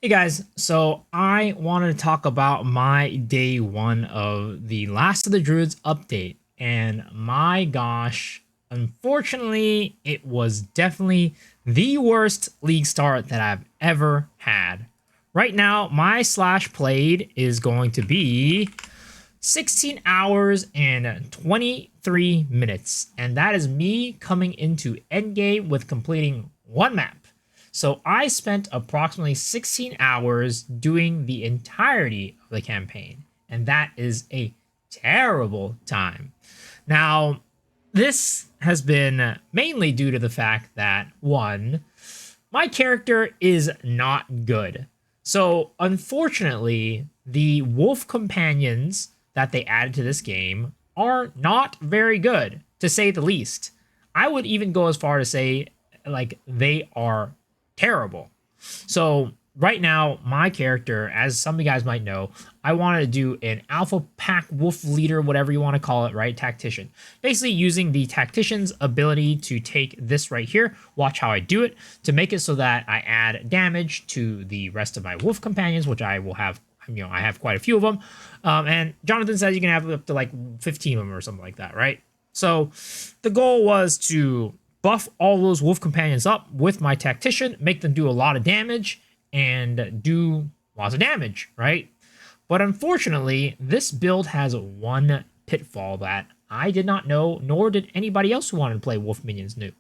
Hey guys, so I wanted to talk about my day one of the Last of the Druids update. And my gosh, unfortunately, it was definitely the worst league start that I've ever had. Right now, my slash played is going to be 16 hours and 23 minutes. And that is me coming into endgame with completing one map. So I spent approximately 16 hours doing the entirety of the campaign, and that is a terrible time. Now, this has been mainly due to the fact that one, my character is not good. So, unfortunately, the wolf companions that they added to this game are not very good, to say the least. I would even go as far to say, like, they are terrible. So right now, my character, as some of you guys might know, I wanted to do an alpha pack wolf leader, whatever you want to call it, right? Tactician. Basically using the tactician's ability to take this right here, watch how I do it, to make it so that I add damage to the rest of my wolf companions, which I will have, I have quite a few of them. And Jonathan says you can have up to like 15 of them or something like that, right? So the goal was to buff all those wolf companions up with my tactician, make them do a lot of damage, and do lots of damage, right? But unfortunately, this build has one pitfall that I did not know, nor did anybody else who wanted to play wolf minions knew.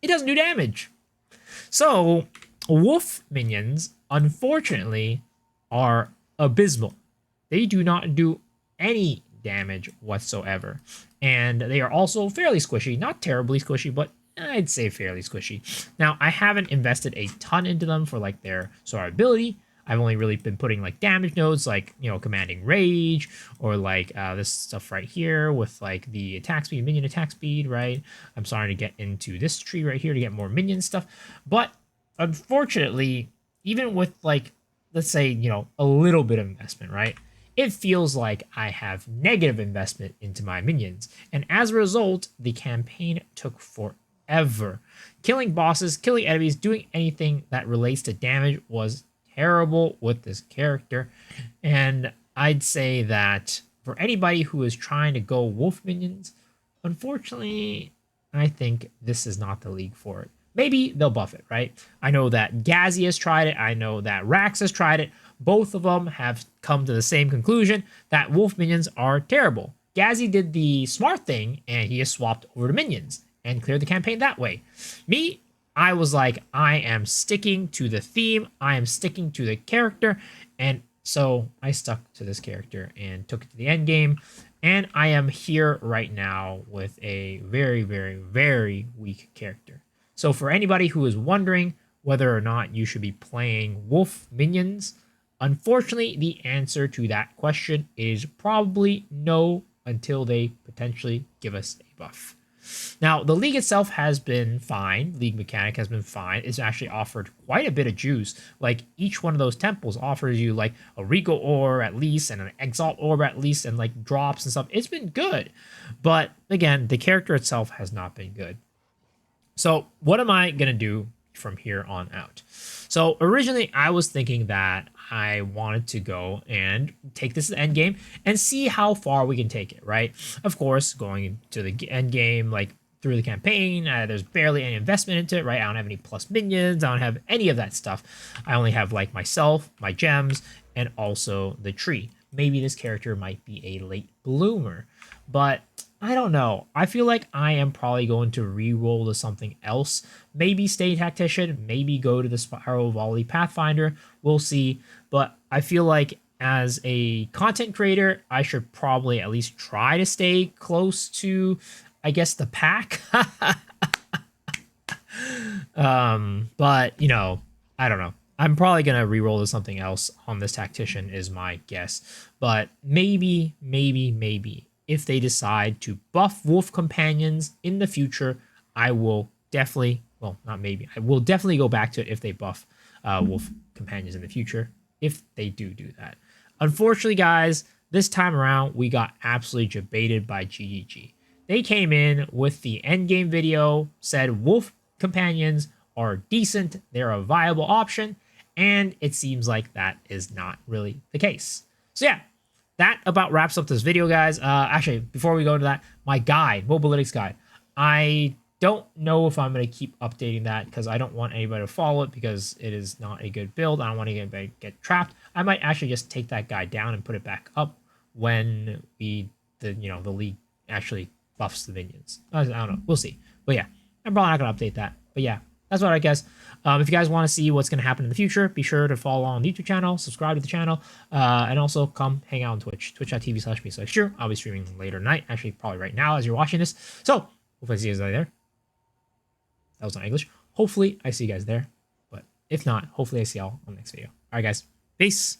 It doesn't do damage. So, wolf minions, unfortunately, are abysmal. They do not do any damage whatsoever. And they are also fairly squishy. Not terribly squishy, but I'd say fairly squishy. Now, I haven't invested a ton into them for like their survivability. I've only really been putting like damage nodes, like, commanding rage, or like this stuff right here with like the attack speed, minion attack speed, right? I'm starting to get into this tree right here to get more minion stuff. But unfortunately, even with like, let's say, a little bit of investment, right? It feels like I have negative investment into my minions. And as a result, the campaign took forever. Killing bosses, killing enemies, doing anything that relates to damage was terrible with this character. And I'd say that for anybody who is trying to go wolf minions, unfortunately, I think this is not the league for it. Maybe they'll buff it, right? I know that Gazzy has tried it. I know that Rax has tried it. Both of them have come to the same conclusion that wolf minions are terrible. Gazzy did the smart thing and he has swapped over to minions and cleared the campaign that way. Me, I was like, I am sticking to the theme. I am sticking to the character. And so I stuck to this character and took it to the end game. And I am here right now with a very, very, very weak character. So for anybody who is wondering whether or not you should be playing wolf minions, unfortunately, the answer to that question is probably no until they potentially give us a buff. Now, the league itself has been fine. League mechanic has been fine. It's actually offered quite a bit of juice. Like, each one of those temples offers you, like, a Rico orb at least, and an Exalt orb at least, and, like, drops and stuff. It's been good. But, again, the character itself has not been good. So, what am I going to do from here on out? So, originally, I was thinking that I wanted to go and take this to the end game and see how far we can take it, right? Of course, going to the end game, like through the campaign, there's barely any investment into it, right? I don't have any plus minions. I don't have any of that stuff. I only have like myself, my gems, and also the tree. Maybe this character might be a late bloomer, but I don't know. I feel like I am probably going to re-roll to something else. Maybe stay tactician, maybe go to the Spiral Volley Pathfinder. We'll see. But I feel like as a content creator, I should probably at least try to stay close to, I guess, the pack. But, I don't know. I'm probably going to re-roll to something else on this tactician is my guess. But maybe, if they decide to buff wolf companions in the future, I will definitely, well, not maybe, I will definitely go back to it if they buff wolf companions in the future, if they do that. Unfortunately, guys, this time around, we got absolutely debated by GGG. They came in with the endgame video, said wolf companions are decent, they're a viable option, And it seems like that is not really the case. So yeah, that about wraps up this video, guys. Actually, before we go into that, my guide, Mobalytics guide, I don't know if I'm going to keep updating that because I don't want anybody to follow it because it is not a good build. I don't want anybody to get trapped. I might actually just take that guide down and put it back up when the league actually buffs the minions. I don't know. We'll see. But yeah, I'm probably not going to update that. But yeah, that's what I guess. If you guys want to see what's going to happen in the future, be sure to follow on the YouTube channel, subscribe to the channel, and also come hang out on Twitch, twitch.tv/MeSlexTrue. I'll be streaming later tonight, actually probably right now as you're watching this. So hopefully I see you guys there. That was not English. Hopefully I see you guys there. But if not, hopefully I see y'all on the next video. All right, guys. Peace.